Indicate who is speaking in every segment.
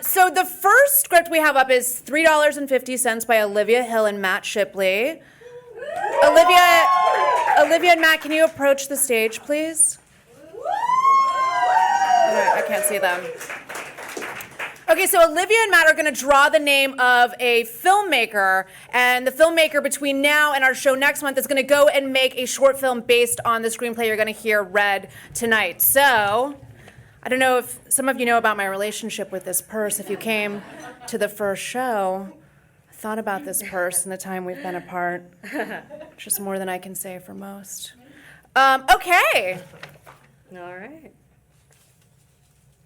Speaker 1: So the first script we have up is $3.50 by Olivia Hill and Matt Shepley. Olivia and Matt, can you approach the stage, please? Okay, I can't see them. Okay, so Olivia and Matt are going to draw the name of a filmmaker, and the filmmaker between now and our show next month is going to go and make a short film based on the screenplay you're going to hear read tonight. So, I don't know if some of you know about my relationship with this purse. If you came to the first show, I thought about this purse in the time we've been apart. Just more than I can say for most. Okay.
Speaker 2: All right.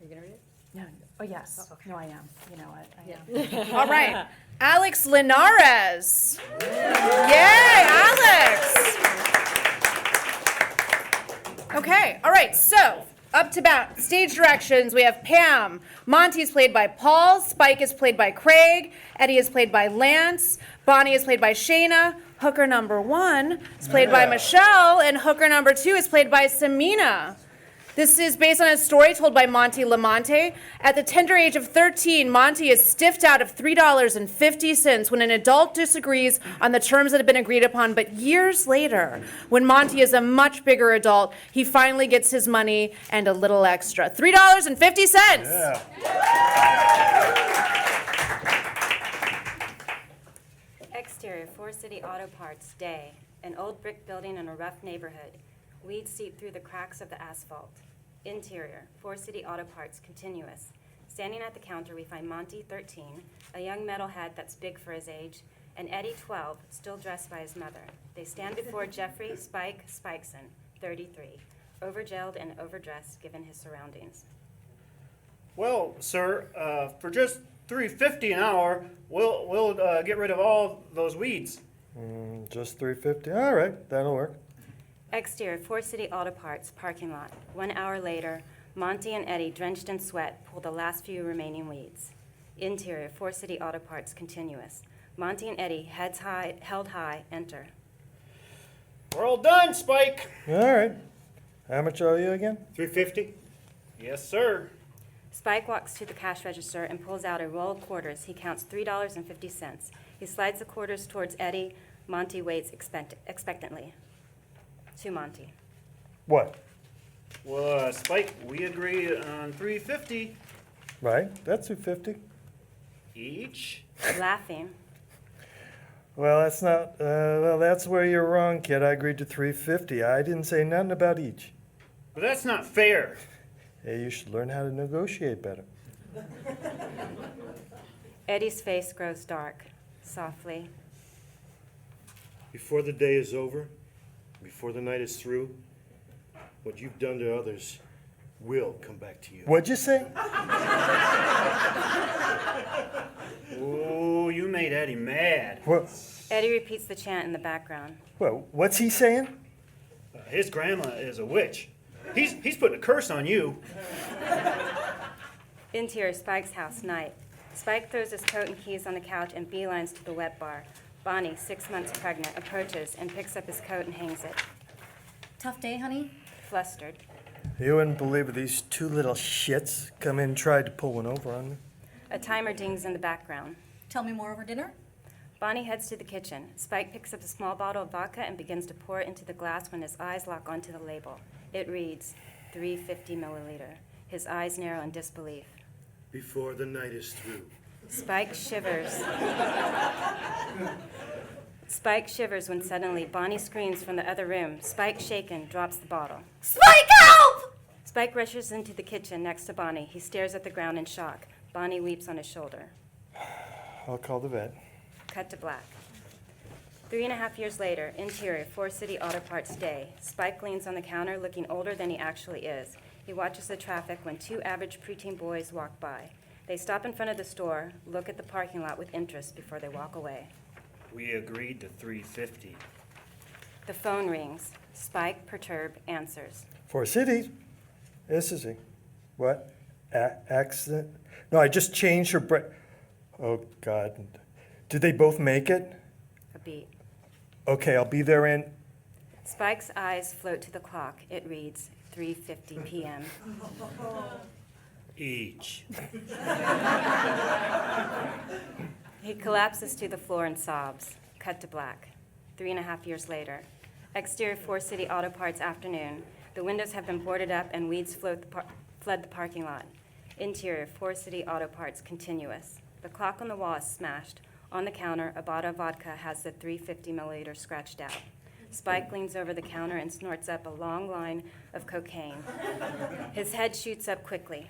Speaker 2: Are you going to read it?
Speaker 1: No. Oh, yes.
Speaker 2: Oh, okay.
Speaker 1: No, I am. You know what? I
Speaker 2: Yeah.
Speaker 1: am. All right. Alex Linares. Yay, Alex. Okay. All right. So, up to bat. Stage directions. We have Pamm. Monte is played by Paul. Spike is played by Craig. Eddie is played by Lance. Bonnie is played by Shayna. Hooker number 1 is played by Michelle. And hooker number 2 is played by Sameena. This is based on a story told by Monte LaMonte. At the tender age of 13, Monte is stiffed out of $3.50 when an adult disagrees on the terms that have been agreed upon. But years later, when Monte is a much bigger adult, he finally gets his money and a little extra. $3.50.
Speaker 3: Yeah.
Speaker 4: Exterior, Forest City Auto Parts, day. An old brick building in a rough neighborhood. Weeds seep through the cracks of the asphalt. Interior, Forest City Auto Parts, continuous. Standing at the counter, we find Monte, 13, a young metalhead that's big for his age, and Eddie, 12, still dressed by his mother. They stand before Jeffrey Spike Spikeson, 33, overgelled and overdressed given his surroundings.
Speaker 3: Well, sir, for just $3.50 an hour, we'll get rid of all those weeds.
Speaker 5: Just $3.50. All right, that'll work.
Speaker 4: Exterior, Forest City Auto Parts, parking lot. 1 hour later, Monte and Eddie, drenched in sweat, pull the last few remaining weeds. Interior, Forest City Auto Parts, continuous. Monte and Eddie, heads high, held high, enter.
Speaker 3: We're all done, Spike.
Speaker 5: All right. How much are you again?
Speaker 3: $3.50. Yes, sir.
Speaker 4: Spike walks to the cash register and pulls out a roll of quarters. He counts $3.50. He slides the quarters towards Eddie. Monte waits expectantly. To Monte.
Speaker 5: What?
Speaker 3: Well, Spike, we agreed on $3.50
Speaker 5: Right, that's $2.50.
Speaker 3: each.
Speaker 4: Laughing.
Speaker 5: Well, that's not. Well, that's where you're wrong, kid. I agreed to $3.50. I didn't say nothing about each.
Speaker 3: But that's not fair.
Speaker 5: Hey, you should learn how to negotiate better.
Speaker 4: Eddie's face grows dark, softly.
Speaker 6: Before the day is over, before the night is through, what you've done to others will come back to you.
Speaker 5: What'd you say?
Speaker 3: Oh, you made Eddie mad.
Speaker 5: What?
Speaker 4: Eddie repeats the chant in the background.
Speaker 5: Well, what's he saying?
Speaker 3: His grandma is a witch. He's putting a curse on you.
Speaker 4: Interior, Spike's house, night. Spike throws his coat and keys on the couch and beelines to the wet bar. Bonnie, 6 months pregnant, approaches and picks up his coat and hangs it.
Speaker 7: Tough day, honey?
Speaker 4: Flustered.
Speaker 5: You wouldn't believe it. These two little shits come in and tried to pull one over on me.
Speaker 4: A timer dings in the background.
Speaker 7: Tell me more over dinner?
Speaker 4: Bonnie heads to the kitchen. Spike picks up a small bottle of vodka and begins to pour it into the glass when his eyes lock onto the label. It reads, 350 milliliter. His eyes narrow in disbelief.
Speaker 6: Before the night is through.
Speaker 4: Spike shivers. Spike shivers when suddenly Bonnie screams from the other room. Spike, shaken, drops the bottle.
Speaker 7: Spike, help!
Speaker 4: Spike rushes into the kitchen next to Bonnie. He stares at the ground in shock. Bonnie weeps on his shoulder.
Speaker 5: I'll call the vet.
Speaker 4: Cut to black. 3.5 years later, interior, Forest City Auto Parts day. Spike leans on the counter, looking older than he actually is. He watches the traffic when 2 average preteen boys walk by. They stop in front of the store, look at the parking lot with interest before they walk away.
Speaker 3: We agreed to $3.50.
Speaker 4: The phone rings. Spike, perturbed, answers.
Speaker 5: For city. This is he. What? Accident? No, I just changed her Oh, God. Did they both make it?
Speaker 4: A beat.
Speaker 5: Okay, I'll be there in...
Speaker 4: Spike's eyes float to the clock. It reads 3:50 p.m.
Speaker 3: Each.
Speaker 4: collapses to the floor and sobs. Cut to black. 3.5 years later. Exterior 4 City Auto Parts afternoon. The windows have been boarded up and weeds flood the parking lot. Interior 4 City Auto Parts continuous. The clock on the wall is smashed. On the counter, a bottle of vodka has the 350 milliliter scratched out. Spike leans over the counter and snorts up a long line of cocaine. His head shoots up quickly.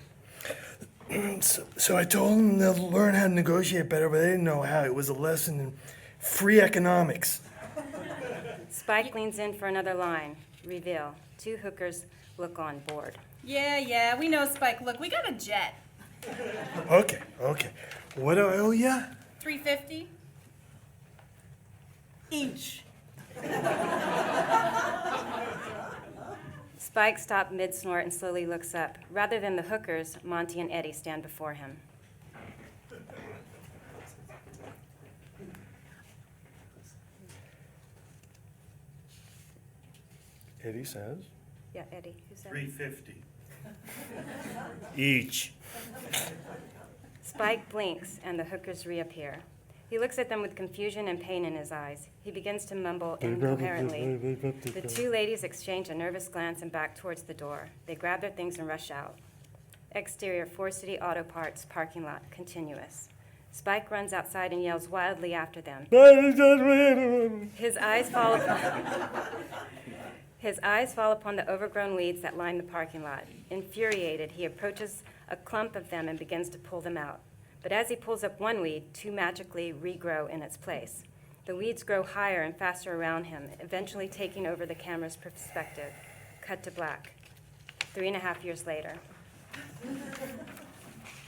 Speaker 5: So I told them they'll learn how to negotiate better, but they didn't know how. It was a lesson in free economics.
Speaker 4: Spike leans in for another line. Reveal. 2 hookers look on board.
Speaker 8: Yeah, we know, Spike. Look, we got a jet.
Speaker 5: Okay. What do I owe ya?
Speaker 8: $350 each.
Speaker 4: Spike stops mid-snort and slowly looks up. Rather than the hookers, Monte and Eddie stand before him.
Speaker 5: Eddie says.
Speaker 4: Yeah, Eddie, who's that?
Speaker 6: $350.
Speaker 3: Each.
Speaker 4: Spike blinks, and the hookers reappear. He looks at them with confusion and pain in his eyes. He begins to mumble incoherently. The 2 ladies exchange a nervous glance and back towards the door. They grab their things and rush out. Exterior 4 City Auto Parts parking lot continuous. Spike runs outside and yells wildly after them. His eyes fall upon the overgrown weeds that line the parking lot. Infuriated, he approaches a clump of them and begins to pull them out. But as he pulls up one weed, 2 magically regrow in its place. The weeds grow higher and faster around him, eventually taking over the camera's perspective. Cut to black. 3.5 years later.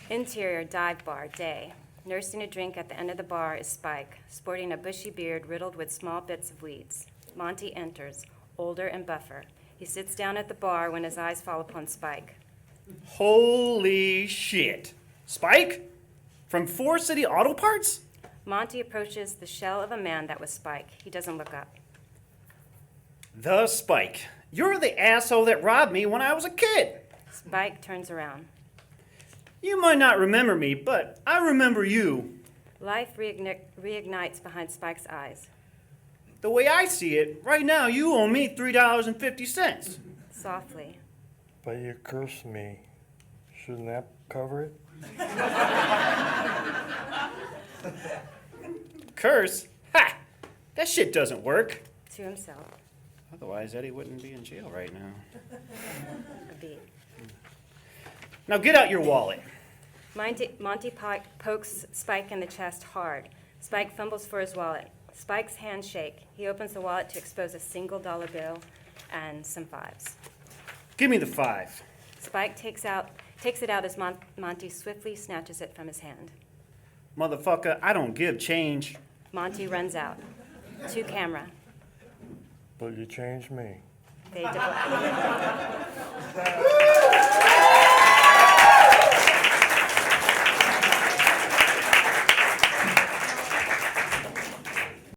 Speaker 4: Interior dive bar, day. Nursing a drink at the end of the bar is Spike, sporting a bushy beard riddled with small bits of weeds. Monte enters, older and buffer. He sits down at the bar when his eyes fall upon Spike.
Speaker 3: Holy shit. Spike? From 4 City Auto Parts?
Speaker 4: Monte approaches the shell of a man that was Spike. He doesn't look up.
Speaker 3: The Spike. You're the asshole that robbed me when I was a kid.
Speaker 4: Spike turns around.
Speaker 3: You might not remember me, but I remember you.
Speaker 4: Life reignites behind Spike's eyes.
Speaker 3: The way I see it, right now you owe me $3.50.
Speaker 4: Softly.
Speaker 5: But you cursed me. Shouldn't that cover it?
Speaker 3: Curse? Ha! That shit doesn't work.
Speaker 4: To himself.
Speaker 3: Otherwise, Eddie wouldn't be in jail right now.
Speaker 4: A beat.
Speaker 3: Now get out your wallet.
Speaker 4: Monte pokes Spike in the chest hard. Spike fumbles for his wallet. Spike's hands shake. He opens the wallet to expose a single dollar bill and some 5s.
Speaker 3: Give me the 5.
Speaker 4: Spike takes it out as Monte swiftly snatches it from his hand.
Speaker 3: Motherfucker, I don't give change.
Speaker 4: Monte runs out. To camera.
Speaker 5: But you changed me.
Speaker 4: Fade to black.